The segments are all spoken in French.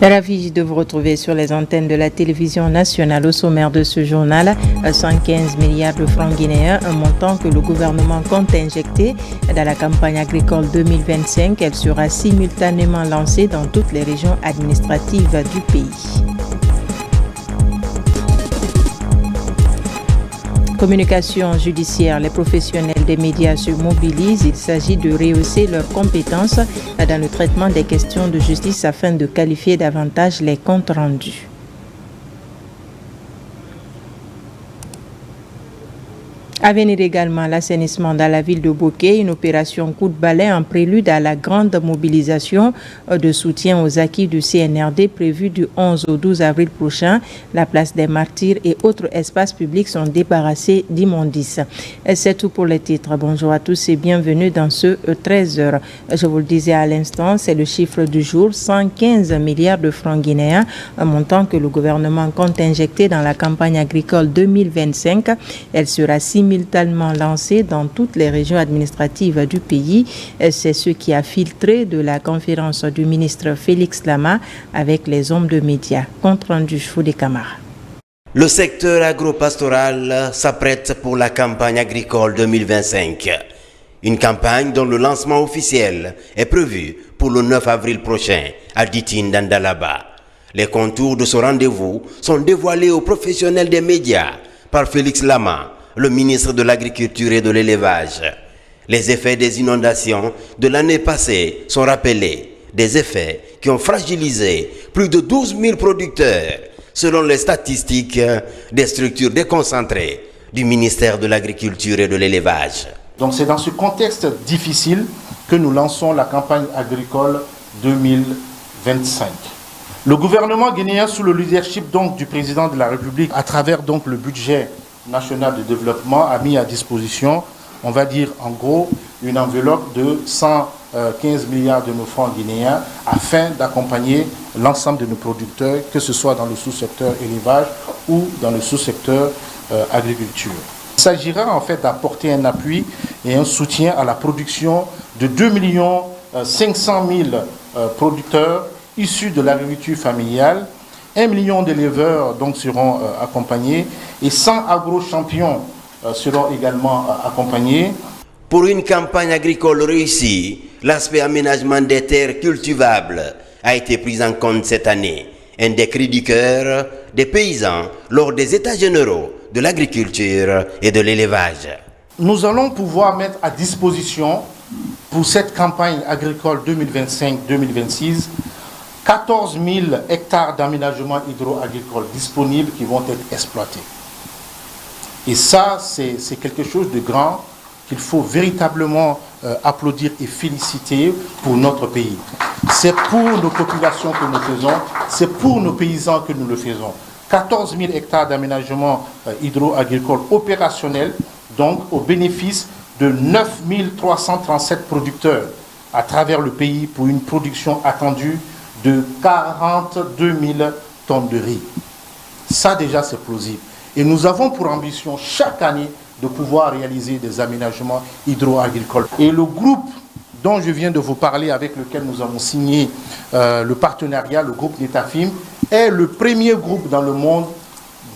Ravi de vous retrouver sur les antennes de la télévision nationale. Au sommaire de ce journal, 115 milliards de francs guinéens, un montant que le gouvernement compte injecter dans la campagne agricole 2025. Elle sera simultanément lancée dans toutes les régions administratives du pays. Communication judiciaire, les professionnels des médias se mobilisent. Il s'agit de rehausser leurs compétences dans le traitement des questions de justice afin de qualifier davantage les comptes rendus. À venir également l'assainissement dans la ville de Bokeh, une opération coup de balai en prélude à la grande mobilisation de soutien aux acquis du CNRD prévue du 11 au 12 avril prochain. La place des Martyrs et autres espaces publics sont débarrassés d'immondices. C'est tout pour les titres. Bonjour à tous et bienvenue dans ce 13h. Je vous le disais à l'instant, c'est le chiffre du jour, 115 milliards de francs guinéens, un montant que le gouvernement compte injecter dans la campagne agricole 2025. Elle sera simultanément lancé dans toutes les régions administratives du pays. C'est ce qui a filtré de la conférence du ministre Félix Lama avec les hommes de médias. Compte rendu Foudé Camara. Le secteur agropastoral s'apprête pour la campagne agricole 2025. Une campagne dont le lancement officiel est prévu pour le 9 avril prochain à Ditine d'Andalaba. Les contours de ce rendez-vous sont dévoilés aux professionnels des médias par Félix Lama, le ministre de l'Agriculture et de l'Élevage. Les effets des inondations de l'année passée sont rappelés, des effets qui ont fragilisé plus de 12 000 producteurs, selon les statistiques des structures déconcentrées du ministère de l'Agriculture et de l'Élevage. Donc c'est dans ce contexte difficile que nous lançons la campagne agricole 2025. Le gouvernement guinéen, sous le leadership donc du président de la République, à travers donc le budget national de développement, a mis à disposition, on va dire en gros, une enveloppe de 115 milliards de nos francs guinéens afin d'accompagner l'ensemble de nos producteurs, que ce soit dans le sous-secteur élevage ou dans le sous-secteur agriculture. Il s'agira en fait d'apporter un appui et un soutien à la production de 2 500 000 producteurs issus de l'agriculture familiale. 1 million d'éleveurs donc seront accompagnés et 100 agro-champions seront également accompagnés. Pour une campagne agricole réussie, l'aspect aménagement des terres cultivables a été pris en compte cette année. Un des cris du cœur des paysans lors des états généraux de l'agriculture et de l'élevage. Nous allons pouvoir mettre à disposition pour cette campagne agricole 2025-2026 14 000 hectares d'aménagement hydro-agricole disponibles qui vont être exploités. Et ça, c'est quelque chose de grand qu'il faut véritablement applaudir et féliciter pour notre pays. C'est pour nos populations que nous faisons, c'est pour nos paysans que nous le faisons. 14 000 hectares d'aménagement hydro-agricole opérationnel, donc au bénéfice de 9 337 producteurs à travers le pays pour une production attendue de 42 000 tonnes de riz. Ça déjà c'est plausible. Et nous avons pour ambition chaque année de pouvoir réaliser des aménagements hydro-agricoles. Et le groupe dont je viens de vous parler, avec lequel nous avons signé le partenariat, le groupe Netafim, est le premier groupe dans le monde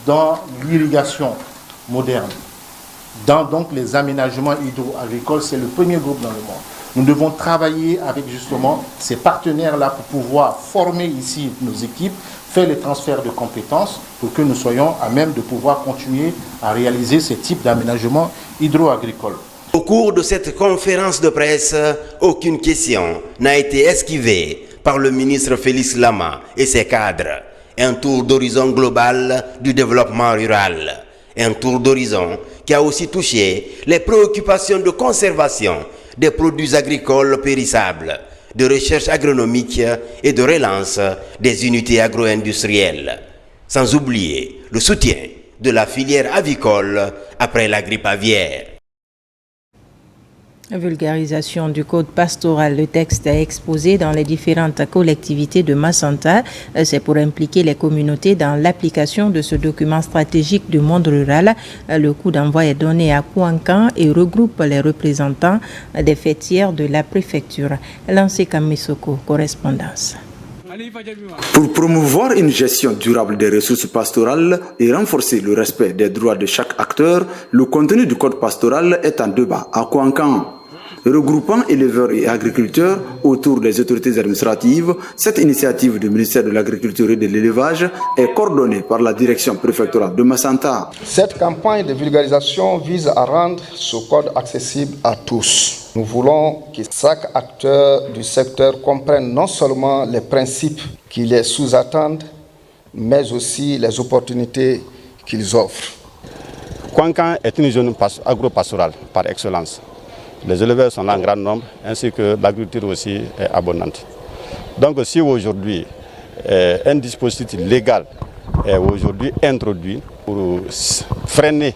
dans l'irrigation moderne. Dans donc les aménagements hydro-agricoles, c'est le premier groupe dans le monde. Nous devons travailler avec justement ces partenaires-là pour pouvoir former ici nos équipes, faire les transferts de compétences pour que nous soyons à même de pouvoir continuer à réaliser ce type d'aménagement hydro-agricole. Au cours de cette conférence de presse, aucune question n'a été esquivée par le ministre Félix Lama et ses cadres. Un tour d'horizon global du développement rural. Un tour d'horizon qui a aussi touché les préoccupations de conservation des produits agricoles périssables, de recherche agronomique et de relance des unités agro-industrielles. Sans oublier le soutien de la filière avicole après la grippe aviaire. Vulgarisation du code pastoral. Le texte est exposé dans les différentes collectivités de Massanta. C'est pour impliquer les communautés dans l'application de ce document stratégique du monde rural. Le coup d'envoi est donné à Kouankan et regroupe les représentants des fêtières de la préfecture. Lancé Kamisoko, correspondance. Pour promouvoir une gestion durable des ressources pastorales et renforcer le respect des droits de chaque acteur, le contenu du code pastoral est en débat à Kouankan. Regroupant éleveurs et agriculteurs autour des autorités administratives, cette initiative du ministère de l'Agriculture et de l'Élevage est coordonnée par la direction préfectorale de Massanta. Cette campagne de vulgarisation vise à rendre ce code accessible à tous. Nous voulons que chaque acteur du secteur comprenne non seulement les principes qui les sous-attendent, mais aussi les opportunités qu'ils offrent. Kouankan est une zone agro-pastorale par excellence. Les éleveurs sont là en grand nombre, ainsi que l'agriculture aussi est abondante. Donc si aujourd'hui un dispositif légal est aujourd'hui introduit pour freiner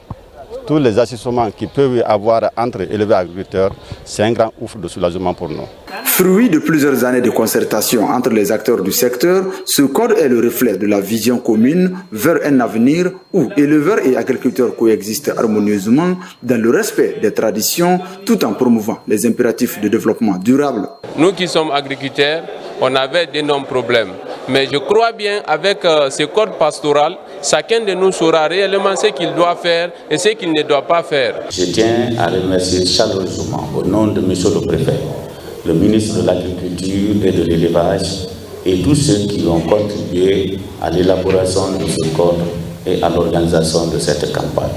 tous les agissements qui peuvent y avoir entre éleveurs et agriculteurs, c'est un grand ouf de soulagement pour nous. Fruit de plusieurs années de concertation entre les acteurs du secteur, ce code est le reflet de la vision commune vers un avenir où éleveurs et agriculteurs coexistent harmonieusement dans le respect des traditions tout en promouvant les impératifs de développement durable. Nous qui sommes agriculteurs, on avait d'énormes problèmes. Mais je crois bien avec ce code pastoral, chacun de nous saura réellement ce qu'il doit faire et ce qu'il ne doit pas faire. Je tiens à remercier chaleureusement au nom de M. le Préfet, le ministre de l'Agriculture et de l'Élevage et tous ceux qui ont contribué à l'élaboration de ce code et à l'organisation de cette campagne.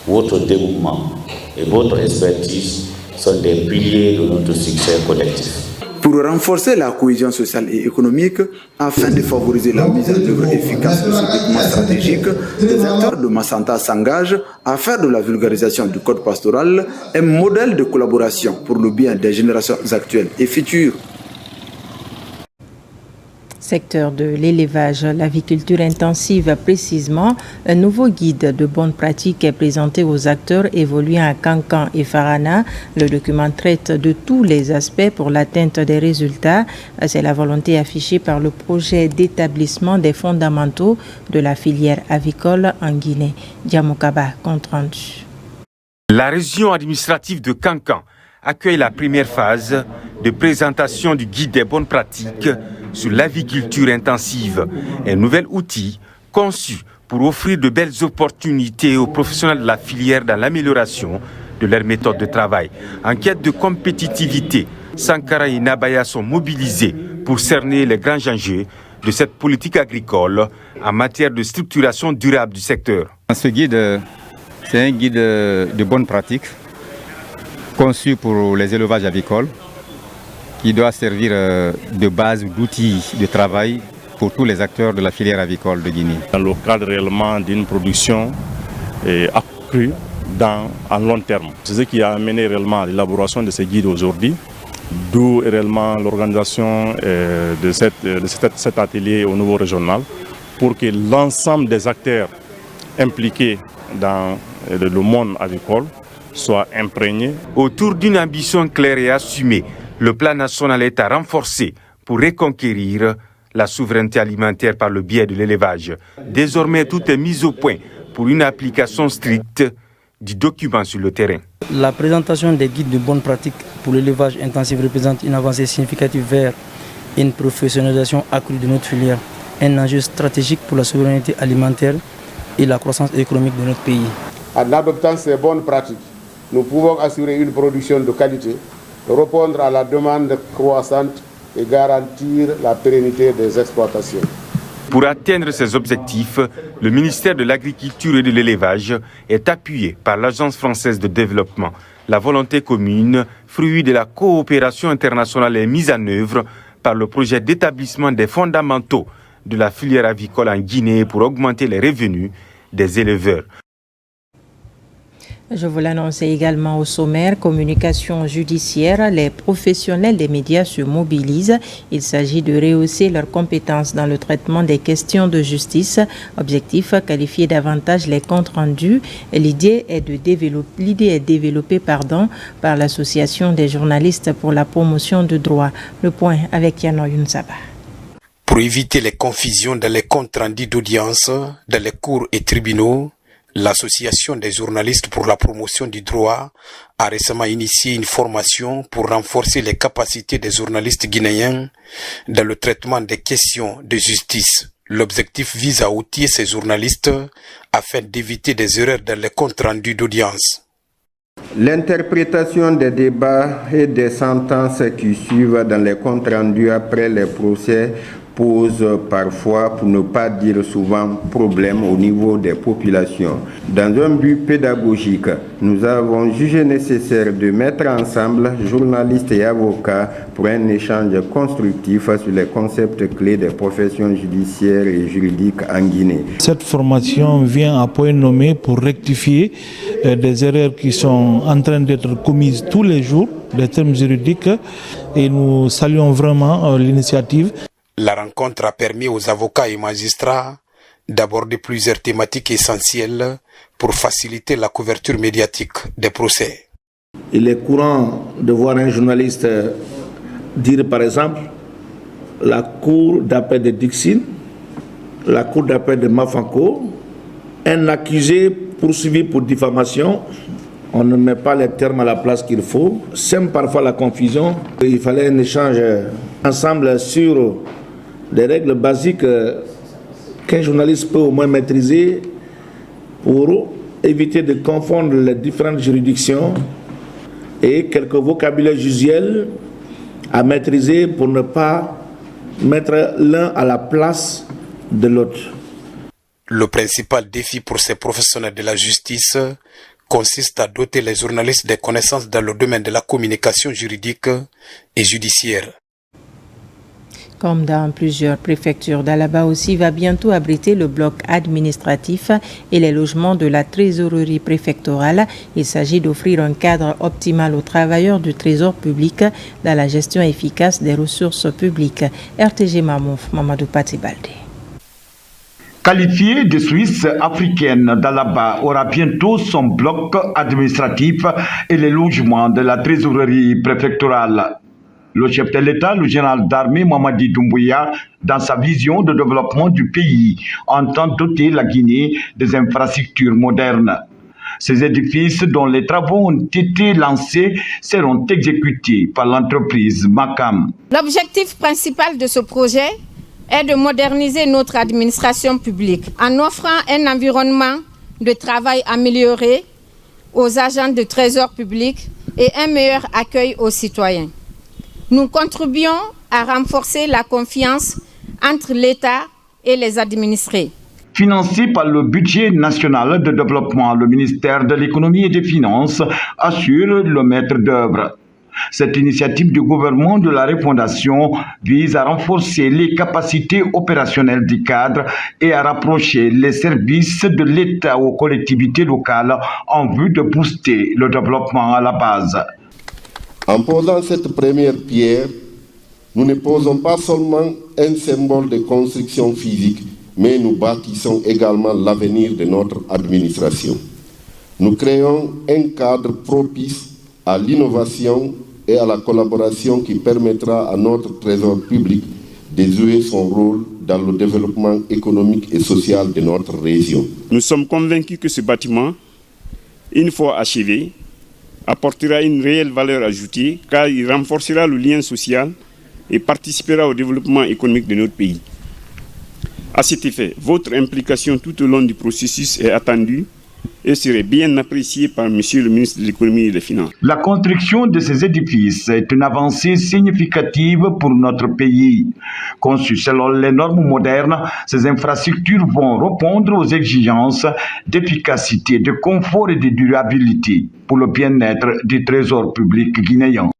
Votre dévouement et votre expertise sont des piliers de notre succès collectif. Pour renforcer la cohésion sociale et économique, afin de favoriser la mise en œuvre efficace de ce document stratégique, les acteurs de Massanta s'engagent à faire de la vulgarisation du code pastoral un modèle de collaboration pour le bien des générations actuelles et futures. Secteur de l'élevage, l'aviculture intensive précisément, un nouveau guide de bonnes pratiques est présenté aux acteurs évoluant à Kankan et Farana. Le document traite de tous les aspects pour l'atteinte des résultats. C'est la volonté affichée par le projet d'établissement des fondamentaux de la filière avicole en Guinée. Diamokaba, compte rendu. La région administrative de Kankan accueille la première phase de présentation du guide des bonnes pratiques sur l'aviculture intensive, un nouvel outil conçu pour offrir de belles opportunités aux professionnels de la filière dans l'amélioration de leurs méthodes de travail. En quête de compétitivité, Sankara et Nabaya sont mobilisés pour cerner les grands enjeux de cette politique agricole en matière de structuration durable du secteur. Ce guide, c'est un guide de bonnes pratiques conçu pour les élevages avicoles, qui doit servir de base d'outils de travail pour tous les acteurs de la filière avicole de Guinée. Dans le cadre réellement d'une production accrue en long terme. C'est ce qui a amené réellement à l'élaboration de ces guides aujourd'hui, d'où réellement l'organisation de cet atelier au niveau régional pour que l'ensemble des acteurs impliqués dans le monde avicole soient imprégnés. Autour d'une ambition claire et assumée, le plan national est à renforcer pour reconquérir la souveraineté alimentaire par le biais de l'élevage. Désormais, tout est mis au point pour une application stricte du document sur le terrain. La présentation des guides de bonnes pratiques pour l'élevage intensif représente une avancée significative vers une professionnalisation accrue de notre filière, un enjeu stratégique pour la souveraineté alimentaire et la croissance économique de notre pays. En adoptant ces bonnes pratiques, nous pouvons assurer une production de qualité, répondre à la demande croissante et garantir la pérennité des exploitations. Pour atteindre ces objectifs, le ministère de l'Agriculture et de l'Élevage est appuyé par l'Agence française de développement. La volonté commune, fruit de la coopération internationale, est mise en œuvre par le projet d'établissement des fondamentaux de la filière avicole en Guinée pour augmenter les revenus des éleveurs. Je vous l'annonçais également au sommaire, communication judiciaire, les professionnels des médias se mobilisent. Il s'agit de rehausser leurs compétences dans le traitement des questions de justice. Objectif, qualifier davantage les comptes rendus. L'idée est développée par l'Association des journalistes pour la promotion de droits. Le point avec Yano Younsaba. Pour éviter les confusions dans les comptes rendus d'audience, dans les cours et tribunaux, L'Association des journalistes pour la promotion du droit a récemment initié une formation pour renforcer les capacités des journalistes guinéens dans le traitement des questions de justice. L'objectif vise à outiller ces journalistes afin d'éviter des erreurs dans les comptes rendus d'audience. L'interprétation des débats et des sentences qui suivent dans les comptes rendus après les procès pose parfois, pour ne pas dire souvent, problème au niveau des populations. Dans un but pédagogique, nous avons jugé nécessaire de mettre ensemble journalistes et avocats pour un échange constructif sur les concepts clés des professions judiciaires et juridiques en Guinée. Cette formation vient à point nommé pour rectifier des erreurs qui sont en train d'être commises tous les jours, des termes juridiques, et nous saluons vraiment l'initiative. La rencontre a permis aux avocats et magistrats d'aborder plusieurs thématiques essentielles pour faciliter la couverture médiatique des procès. Il est courant de voir un journaliste dire par exemple la cour d'appel de Dixine, la cour d'appel de Mafanko, un accusé poursuivi pour diffamation. On ne met pas les termes à la place qu'il faut, sème parfois la confusion. Il fallait un échange ensemble sur des règles basiques qu'un journaliste peut au moins maîtriser pour éviter de confondre les différentes juridictions et quelques vocabulaires usuels à maîtriser pour ne pas mettre l'un à la place de l'autre. Le principal défi pour ces professionnels de la justice consiste à doter les journalistes des connaissances dans le domaine de la communication juridique et judiciaire. Comme dans plusieurs préfectures, Dalaba aussi va bientôt abriter le bloc administratif et les logements de la trésorerie préfectorale. Il s'agit d'offrir un cadre optimal aux travailleurs du trésor public dans la gestion efficace des ressources publiques. RTG Mamouf, Mamadou Patibalde. Qualifié de Suisse africaine, Dalaba aura bientôt son bloc administratif et les logements de la trésorerie préfectorale. Le chef de l'État, le général d'armée Mamadi Doumbouya, dans sa vision de développement du pays, entend doter la Guinée des infrastructures modernes. Ces édifices dont les travaux ont été lancés seront exécutés par l'entreprise Makam. L'objectif principal de ce projet est de moderniser notre administration publique en offrant un environnement de travail amélioré aux agents de trésor public et un meilleur accueil aux citoyens. Nous contribuons à renforcer la confiance entre l'État et les administrés. Financé par le budget national de développement, le ministère de l'économie et des finances assure le maître d'œuvre. Cette initiative du gouvernement de la refondation vise à renforcer les capacités opérationnelles du cadre et à rapprocher les services de l'État aux collectivités locales en vue de booster le développement à la base. En posant cette première pierre, nous ne posons pas seulement un symbole de construction physique, mais nous bâtissons également l'avenir de notre administration. Nous créons un cadre propice à l'innovation et à la collaboration qui permettra à notre trésor public de jouer son rôle dans le développement économique et social de notre région. Nous sommes convaincus que ce bâtiment, une fois achevé, apportera une réelle valeur ajoutée car il renforcera le lien social et participera au développement économique de notre pays. À cet effet, votre implication tout au long du processus est attendue et serait bien appréciée par Monsieur le ministre de l'Économie et des Finances. La construction de ces édifices est une avancée significative pour notre pays. Conçues selon les normes modernes, ces infrastructures vont répondre aux exigences d'efficacité, de confort et de durabilité pour le bien-être du trésor public guinéen.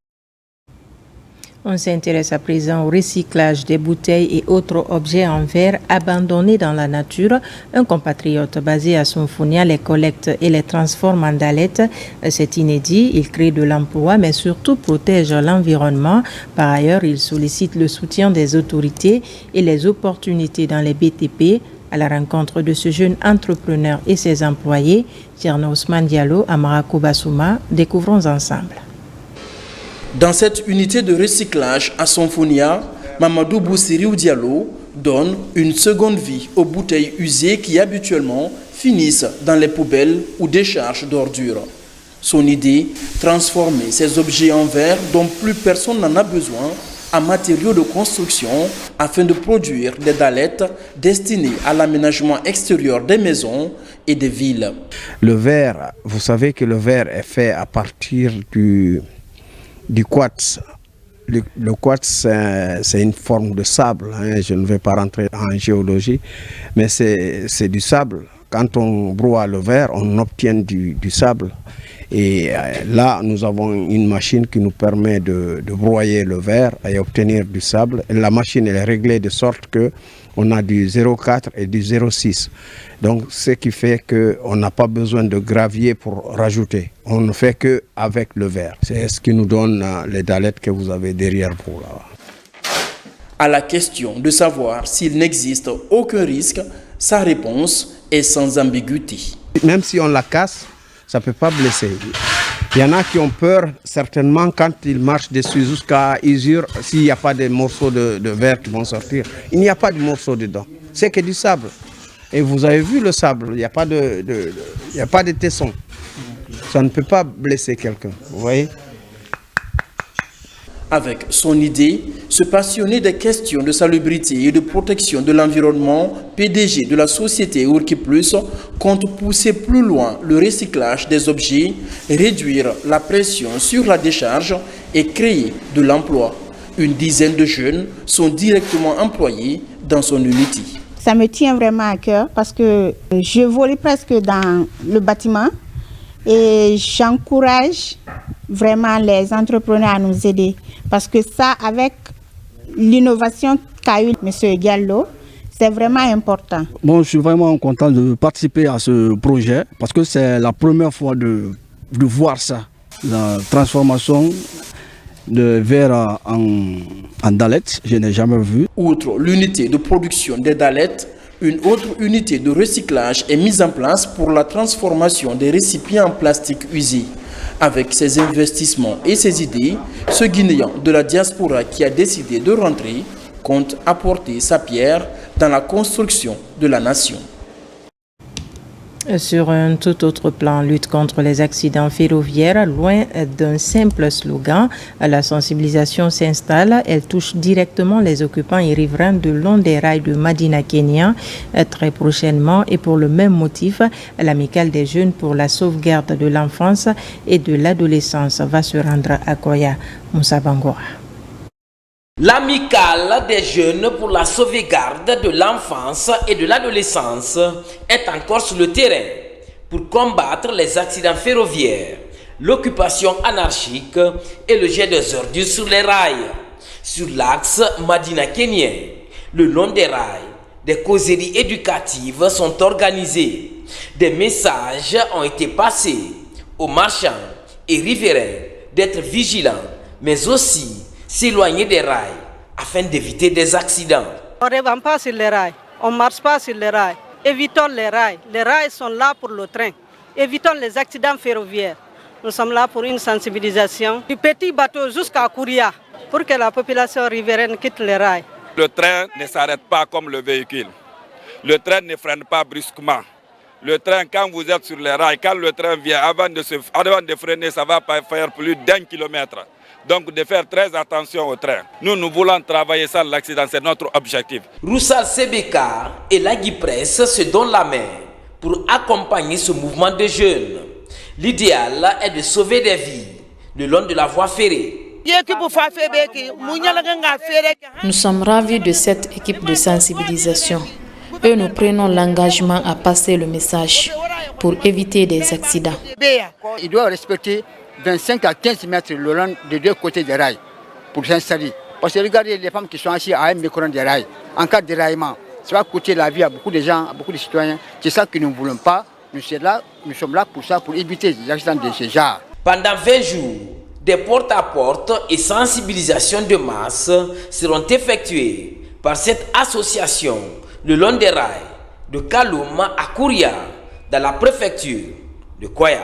On s'intéresse à présent au recyclage des bouteilles et autres objets en verre abandonnés dans la nature. Un compatriote basé à Sonfonia les collecte et les transforme en dallettes. C'est inédit, il crée de l'emploi mais surtout protège l'environnement. Par ailleurs, il sollicite le soutien des autorités et les opportunités dans les BTP. À la rencontre de ce jeune entrepreneur et ses employés, Tierno Ousmane Diallo, Amarako Bassouma, découvrons ensemble. Dans cette unité de recyclage à Sonfonia, Mamadou Boussiriou Diallo donne une seconde vie aux bouteilles usées qui habituellement finissent dans les poubelles ou décharges d'ordures. Son idée, transformer ces objets en verre dont plus personne n'en a besoin en matériaux de construction afin de produire des dallettes destinées à l'aménagement extérieur des maisons et des villes. Le verre, vous savez que le verre est fait à partir du quartz. Le quartz, c'est une forme de sable, hein. Je ne vais pas rentrer en géologie, mais c'est du sable. Quand on broie le verre, on obtient du sable. Et là, nous avons une machine qui nous permet de broyer le verre et obtenir du sable. Et la machine elle est réglée de sorte qu'on a du 0,4 et du 0,6. Donc, ce qui fait qu'on n'a pas besoin de gravier pour rajouter. On ne fait qu'avec le verre. C'est ce qui nous donne les dallettes que vous avez derrière vous là. À la question de savoir s'il n'existe aucun risque, sa réponse est sans ambiguïté. Même si on la casse, ça ne peut pas blesser. Il y en a qui ont peur, certainement, quand ils marchent dessus jusqu'à usure, s'il n'y a pas de morceaux de verre qui vont sortir. Il n'y a pas de morceaux dedans. C'est que du sable. Et vous avez vu le sable, il n'y a pas de tesson. Ça ne peut pas blesser quelqu'un, vous voyez? Avec son idée, ce passionné des questions de salubrité et de protection de l'environnement, PDG de la société Urki Plus, compte pousser plus loin le recyclage des objets, réduire la pression sur la décharge et créer de l'emploi. Une dizaine de jeunes sont directement employés dans son unité. Ça me tient vraiment à cœur parce que je vole presque dans le bâtiment et j'encourage vraiment les entrepreneurs à nous aider. Parce que ça, avec l'innovation qu'a eu M. Diallo, c'est vraiment important. Bon, je suis vraiment content de participer à ce projet parce que c'est la première fois de voir ça, la transformation de verre en dallettes. Je n'ai jamais vu. Outre l'unité de production des dallettes, une autre unité de recyclage est mise en place pour la transformation des récipients en plastique usés. Avec ses investissements et ses idées, ce Guinéen de la diaspora qui a décidé de rentrer compte apporter sa pierre dans la construction de la nation. Sur un tout autre plan, lutte contre les accidents ferroviaires, loin d'un simple slogan, la sensibilisation s'installe. Elle touche directement les occupants et riverains de long des rails de Madina, Kenya. Très prochainement, et pour le même motif, l'amicale des jeunes pour la sauvegarde de l'enfance et de l'adolescence va se rendre à Koya. Moussa Bangora. L'amicale des jeunes pour la sauvegarde de l'enfance et de l'adolescence est encore sur le terrain pour combattre les accidents ferroviaires, l'occupation anarchique et le jet des ordures sur les rails. Sur l'axe Madina-Kenyan, le long des rails, des causeries éducatives sont organisées. Des messages ont été passés aux marchands et riverains d'être vigilants, mais aussi s'éloigner des rails afin d'éviter des accidents. On ne revend pas sur les rails, on ne marche pas sur les rails. Évitons les rails. Les rails sont là pour le train. Évitons les accidents ferroviaires. Nous sommes là pour une sensibilisation du petit bateau jusqu'à Kouria pour que la population riveraine quitte les rails. Le train ne s'arrête pas comme le véhicule. Le train ne freine pas brusquement. Le train, quand vous êtes sur les rails, quand le train vient, avant de freiner, ça va pas faire plus d'1 kilomètre. Donc de faire très attention au train. Nous voulons travailler sans l'accident, c'est notre objectif. Roussal Sebeka et Lagui Presse se donnent la main pour accompagner ce mouvement de jeunes. L'idéal est de sauver des vies le long de la voie ferrée. Nous sommes ravis de cette équipe de sensibilisation et nous prenons l'engagement à passer le message pour éviter des accidents. Il doit respecter 25 à 15 mètres le long des deux côtés des rails pour s'installer. Parce que regardez les femmes qui sont assises à un micro des rails. En cas de déraillement, ça va coûter la vie à beaucoup de gens, à beaucoup de citoyens. C'est ça que nous ne voulons pas. Nous sommes là pour ça, pour éviter des accidents de ce genre. Pendant 20 jours, des porte-à-porte et sensibilisation de masse seront effectuées par cette association le long des rails de Kaloum à Kouria, dans la préfecture de Koya.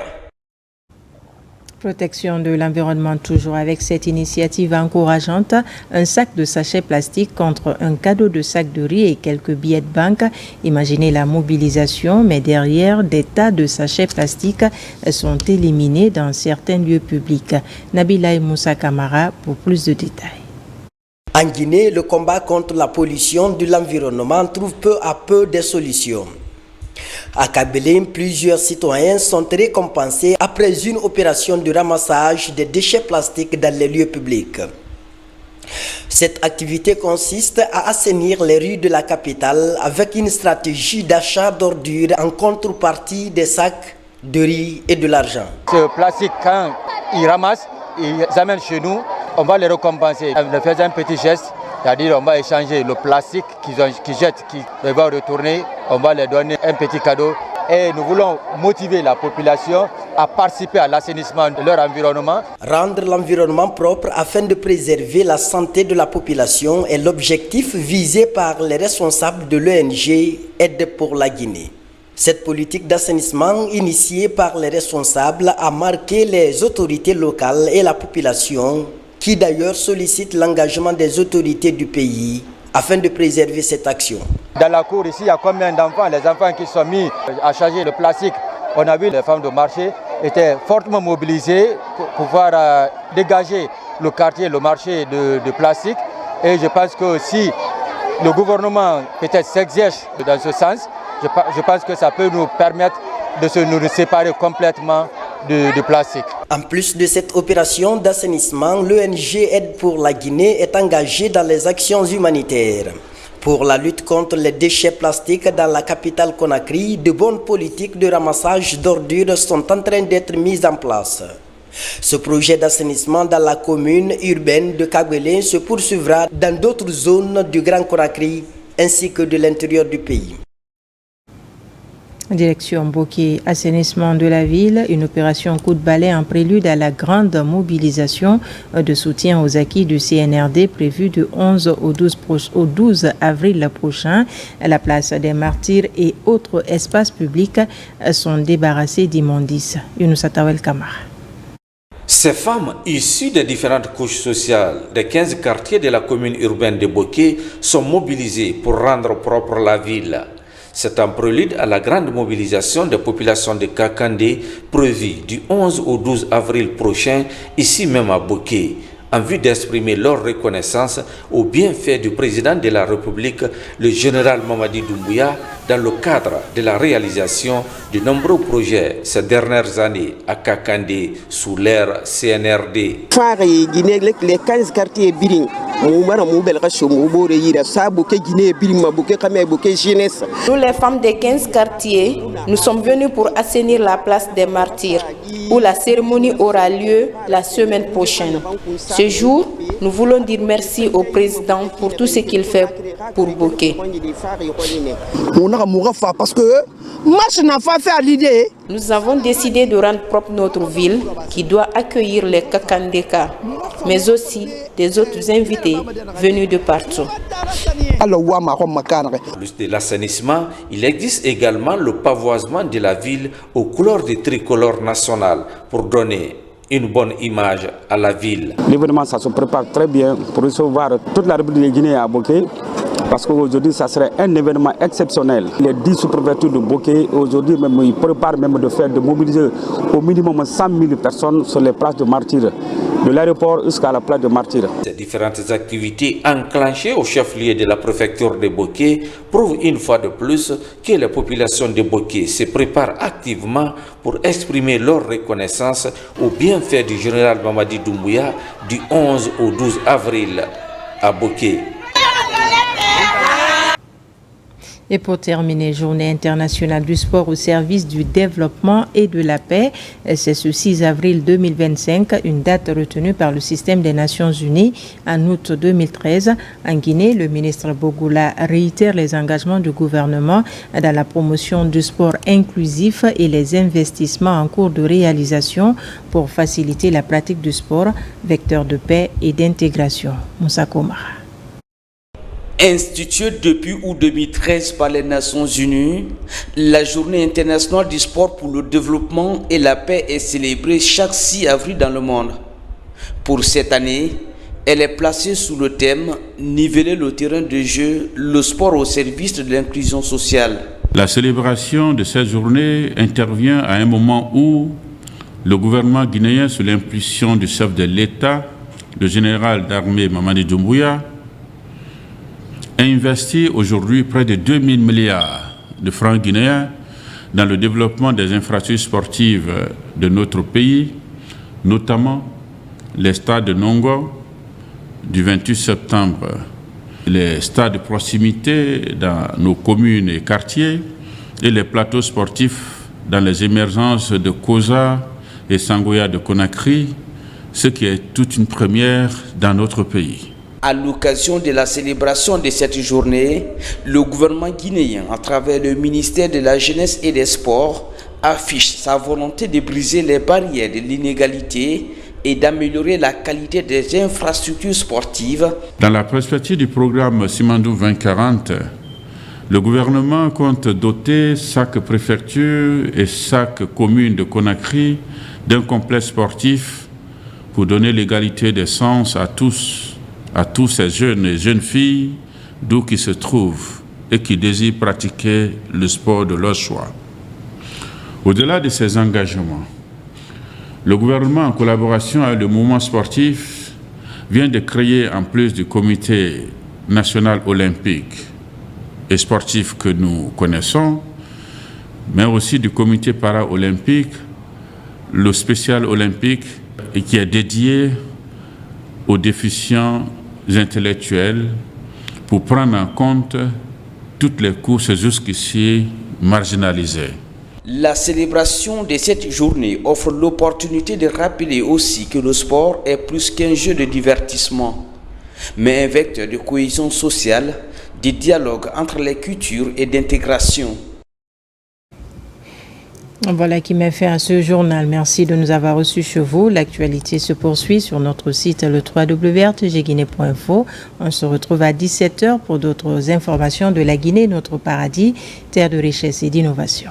Protection de l'environnement toujours avec cette initiative encourageante, un sac de sachets plastiques contre un cadeau de sac de riz et quelques billets de banque. Imaginez la mobilisation, mais derrière, des tas de sachets plastiques sont éliminés dans certains lieux publics. Nabila Moussa Kamara pour plus de détails. En Guinée, le combat contre la pollution de l'environnement trouve peu à peu des solutions. À Kabylie, plusieurs citoyens sont récompensés après une opération de ramassage des déchets plastiques dans les lieux publics. Cette activité consiste à assainir les rues de la capitale avec une stratégie d'achat d'ordures en contrepartie des sacs de riz et de l'argent. Ce plastique, quand ils ramassent, ils amènent chez nous, on va les récompenser. On fait un petit geste, c'est-à-dire on va échanger le plastique qu'ils jettent, qui va retourner, on va leur donner un petit cadeau. Et nous voulons motiver la population à participer à l'assainissement de leur environnement. Rendre l'environnement propre afin de préserver la santé de la population est l'objectif visé par les responsables de l'ONG Aide pour la Guinée. Cette politique d'assainissement initiée par les responsables a marqué les autorités locales et la population, qui d'ailleurs sollicitent l'engagement des autorités du pays afin de préserver cette action. Dans la cour ici, il y a combien d'enfants? Les enfants qui sont mis à charger le plastique. On a vu les femmes de marché étaient fortement mobilisées pour pouvoir dégager le quartier, le marché de plastique. Et je pense que si le gouvernement peut-être s'exerce dans ce sens, je pense que ça peut nous permettre de nous séparer complètement de plastique. En plus de cette opération d'assainissement, l'ONG Aide pour la Guinée est engagée dans les actions humanitaires. Pour la lutte contre les déchets plastiques dans la capitale Conakry, de bonnes politiques de ramassage d'ordures sont en train d'être mises en place. Ce projet d'assainissement dans la commune urbaine de Kabylie se poursuivra dans d'autres zones du Grand Conakry ainsi que de l'intérieur du pays. Direction Boké, assainissement de la ville, une opération coup de balai en prélude à la grande mobilisation de soutien aux acquis du CNRD prévue du 11 au 12 avril prochain. La place des Martyrs et autres espaces publics sont débarrassés d'immondices. Younoussa Tawel Kamara. Ces femmes issues des différentes couches sociales des 15 quartiers de la commune urbaine de Boké sont mobilisées pour rendre propre la ville. C'est un prélude à la grande mobilisation des populations de Kakandé prévue du 11 au 12 avril prochain, ici même à Boké, en vue d'exprimer leur reconnaissance au bienfait du président de la République, le général Mamadi Doumbouya, dans le cadre de la réalisation de nombreux projets ces dernières années à Kakandé sous l'ère CNRD. Les 15 quartiers Biring, nous les femmes des 15 quartiers, nous sommes venus pour assainir la place des Martyrs, où la cérémonie aura lieu la semaine prochaine. Ce jour, nous voulons dire merci au président pour tout ce qu'il fait pour Boké. Nous avons décidé de rendre propre notre ville qui doit accueillir les Kakandéka, mais aussi des autres invités venus de partout. Plus de l'assainissement, il existe également le pavoisement de la ville aux couleurs du tricolore national pour donner une bonne image à la ville. L'événement, ça se prépare très bien pour recevoir toute la République de Guinée à Boké. Parce qu'aujourd'hui, ça serait un événement exceptionnel. Les 10 sous-préfectures de Boké, aujourd'hui, même, ils préparent même de mobiliser au minimum 100 000 personnes sur les places de Martyrs, de l'aéroport jusqu'à la place de Martyrs. Ces différentes activités enclenchées au chef-lieu de la préfecture de Boké prouvent une fois de plus que les populations de Boké se préparent activement pour exprimer leur reconnaissance au bienfait du général Mamadi Doumbouya du 11 au 12 avril à Boké. Et pour terminer, Journée internationale du sport au service du développement et de la paix. C'est ce 6 avril 2025, une date retenue par le système des Nations Unies en août 2013. En Guinée, le ministre Bogoula réitère les engagements du gouvernement dans la promotion du sport inclusif et les investissements en cours de réalisation pour faciliter la pratique du sport, vecteur de paix et d'intégration. Moussa Komara. Instituée depuis août 2013 par les Nations Unies, la Journée internationale du sport pour le développement et la paix est célébrée chaque 6 avril dans le monde. Pour cette année, elle est placée sous le thème « Niveler le terrain de jeu, le sport au service de l'inclusion sociale ». La célébration de cette journée intervient à un moment où le gouvernement guinéen, sous l'impulsion du chef de l'État, le général d'armée Mamadi Doumbouya, a investi aujourd'hui près de 2000 milliards de francs guinéens dans le développement des infrastructures sportives de notre pays, notamment les stades de Nongo du 28 septembre, les stades de proximité dans nos communes et quartiers et les plateaux sportifs dans les émergences de Koza et Sangoya de Conakry, ce qui est toute une première dans notre pays. À l'occasion de la célébration de cette journée, le gouvernement guinéen, à travers le ministère de la Jeunesse et des Sports, affiche sa volonté de briser les barrières de l'inégalité et d'améliorer la qualité des infrastructures sportives. Dans la perspective du programme Simandou 2040, le gouvernement compte doter chaque préfecture et chaque commune de Conakry d'un complexe sportif pour donner l'égalité des chances à tous ces jeunes et jeunes filles d'où qu'ils se trouvent et qui désirent pratiquer le sport de leur choix. Au-delà de ces engagements, le gouvernement, en collaboration avec le mouvement sportif, vient de créer, en plus du comité national olympique et sportif que nous connaissons, mais aussi du comité para-olympique, le spécial olympique, et qui est dédié aux déficients intellectuels pour prendre en compte toutes les courses jusqu'ici marginalisées. La célébration de cette journée offre l'opportunité de rappeler aussi que le sport est plus qu'un jeu de divertissement, mais un vecteur de cohésion sociale, de dialogue entre les cultures et d'intégration. Voilà qui met fin à ce journal. Merci de nous avoir reçus chez vous. L'actualité se poursuit sur notre site le www.rtgguinée.info. On se retrouve à 17h pour d'autres informations de la Guinée, notre paradis, terre de richesse et d'innovation.